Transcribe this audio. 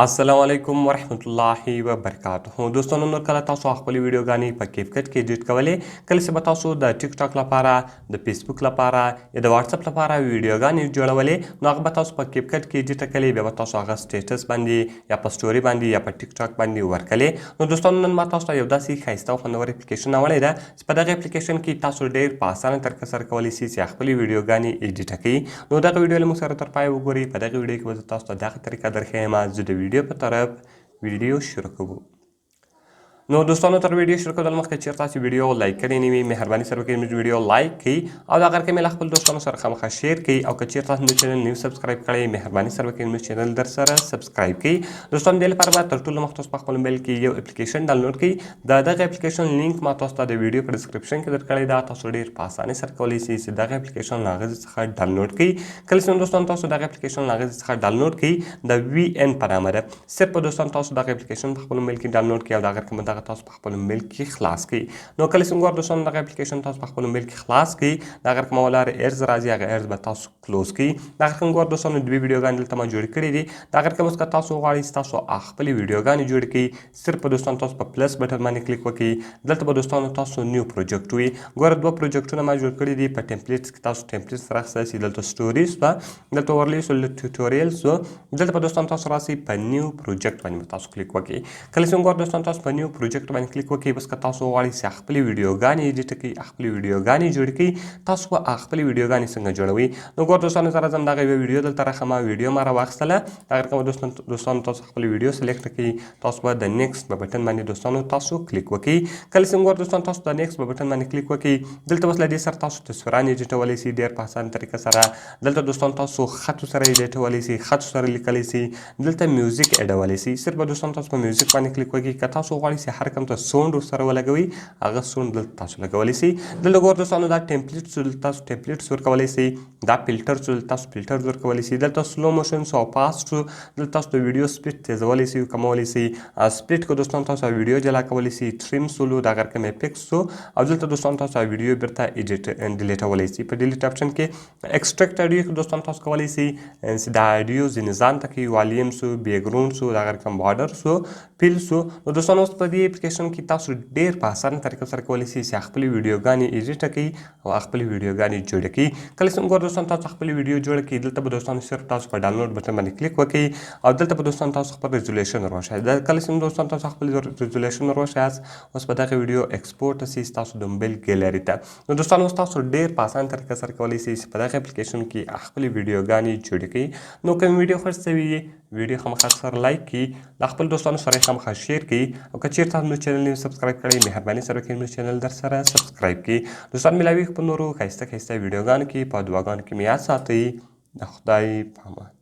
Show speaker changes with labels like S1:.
S1: अस्सलामुअलैकुम वरहमतुल्लाहि वबरकातुहू दोस्तों नन कल तासो खपली वीडियोगानी په کیفکټ کې ایډیټ کولې کله چې به تاسو د ټیک ټاک لپاره د فیسبوک لپاره یا د واتس اپ لپاره ویډیوګانې جوړولې نو هغه به تاسو په کیفکټ کې ایډیټ کړئ بیا به تاسو هغه سټیټس باندې یا په سټوري باندې یا په ټیک ټاک باندې ورکړئ نو دوستان نن ما تاسو ته یو داسې ښایسته او خوندور اپلیکیشن راوړی ده چې په دغه اپلیکیشن کې تاسو ډېر په اسانه طریقه سره کولی شئ چې خپلې ویډیوګانې ایډیټ کړئ نو دغه ویډیو له موږ سره تر پای وګورئ په دغه ویډیو کې به زه تاسو ته دغه طریقه درښیم زه د ویډیو په طرف ویډیو شروع کوو نو دوستانو تر ویډیو شروع کولو مخکې چیرته تاسو ویډیو لایک کړئ نه وي مهرباني سره وکړئ زموږ ویډیو لایک کړئ او دا غیر کې مې خپل دوستانو سره خامخا شیر کړئ او که چیرته تاسو چینل نیو سبسکرایب کړئ مهرباني سره وکړئ زموږ چینل در سره سبسکرایب کړئ دوستانو دې لپاره به تر ټولو مخکې تاسو په خپل موبایل کې یو اپلیکیشن ډاونلوډ کړئ دغه اپلیکیشن لینک ما تاسو ته د ویډیو په ډسکرپشن کې درکړی ده تاسو ډېر په اسانۍ سره کولی شئ چې دغه اپلیکیشن له هغې څخه ډاونلوډ کړئ کله چې دوستانو تاسو دغه اپلیکیشن له هغې څخه ډاونلوډ کړئ د وي ان په نامه ده صرف په دوستانو تاسو دغه اپلیکیشن په خپل موبایل کې ډاونلوډ کړئ او د هغې دغه تاسو په خپل موبایل کې خلاص کړئ نو کله چې ګور دوستانو دغه اپلیکیشن تاسو په خپل موبایل کې خلاص کړئ د هغې کومه ولاره ایرز راځي هغه ایرز به تاسو کلوز کړئ د هغې ګور دوستانو دوې ویډیوګانې دلته ما جوړې کړي دي د هغې اوس که تاسو غواړئ چې تاسو خپلې ویډیوګانې جوړې کړئ صرف په دوستانو تاسو په پلس بټن باندې کلیک وکړئ دلته به دوستانو تاسو نیو پروجیکټ وي ګوره دوه پروجیکټونه ما جوړ کړي دي په ټمپلیټس کې تاسو ټمپلیټس راخیستی شئ دلته سټوریز شوه دلته ورلیس ټیوټوریلز شو دلته به دوستانو تاسو راسئ په نیو پروجیکټ باندې به تاسو کلیک وکړئ کله چې ګوره دوستانو تاسو په نیو پروجیکټ باندې کلیک وکړئ بس که تاسو غواړئ چې خپلې ویډیوګانې ایډیټ کړئ خپلې ویډیوګانې جوړې کړئ تاسو به خپلې ویډیوګانې څنګه جوړوئ نو ګوره دوستانو زه راځم دغه یوه ویډیو دلته راښمه ویډیو ما راواخیستله هغې کومه دوستانو تاسو خپلې ویډیو سلیکټ کړئ تاسو به د نیکسټ په بټن باندې دوستانو تاسو کلیک وکړئ کله چې ګوره دوستانو تاسو د نیکسټ په بټن باندې کلیک وکړئ دلته اوس له دې سره تاسو تصویران ایډیټولی شئ ډېر په اسانه طریقه سره دلته دوستانو تاسو خطو سره ایډیټولی شئ خطو سره لیکلی شئ دلته میوزیک ایډولی شئ صرف به دوستانو تاسو په میوزیک باندې کلیک وکړئ که تاسو غواړئ چې هر کوم ته سونډ ورسره ولګوئ هغه سونډ دلته تاسو لګولی شئ دلته ګوره دوستانو دا ټمپلیټس دلته تاسو ټمپلیټس ورکولی شئ دا فلټر شو دلته تاسو فلټرز ورکولی شئ دلته سلو موشن شو او فاسټ شو دلته تاسو د ویډیو سپیډ تیزولی شئ کمولی شئ سپیډ که دوستانو تاسو ویډیو جلا کولی شئ ټریم سولو د هغه کوم افیکټس شو او دلته دوستانو تاسو ویډیو بیرته ډیلیټولی شئ په ډیلیټ آپشن کې ایکسټریکټ اډیو کې دوستانو تاسو کولی شئ چې دا اډیو ځینې ځان ته کوي والیوم شو بیکګراوند شو د هغه کوم بارډر شو فیل شو نو دوستانو اوس په دې اپلیکیشن کې تاسو ډېر په اسانه طریقه سره کولی شئ چې خپلې ویډیوګانې ایډیټ کړئ او خپلې ویډیوګانې جوړې کړئ کله چې ګوره دوستانو تاسو خپلې ویډیو جوړه کړئ دلته به دوستانو صرف تاسو په ډاونلوډ بټن باندې کلیک وکړئ او دلته به دوستانو تاسو خپل ریزولیشن وروښایئ کله چې دوستانو تاسو خپل ریزولیشن وروښایاست اوس به دغه ویډیو ایکسپورټ شي ستاسو د موبایل ګیلري ته نو دوستانو اوس تاسو ډېر په اسانه طریقه سره کولی شئ چې په دغه اپلیکیشن کې خپلې ویډیوګانې جوړې کړئ نو که مې ویډیو خوښ شوي وي ویډیو خامخا سره لایک کړئ له خپل دوستانو سره یې خامخا شیر کړئ او که چیرته هم زموږ چینل نه سبسکرایب کړئ مهرباني سره وکړئ زموږ چینل در سره سبسکرایب کړئ دوستان ملاوي په نورو ښایسته ښایسته ویډیوګانو کې په دعاګانو کې مې یاد ساتئ د خدای په امان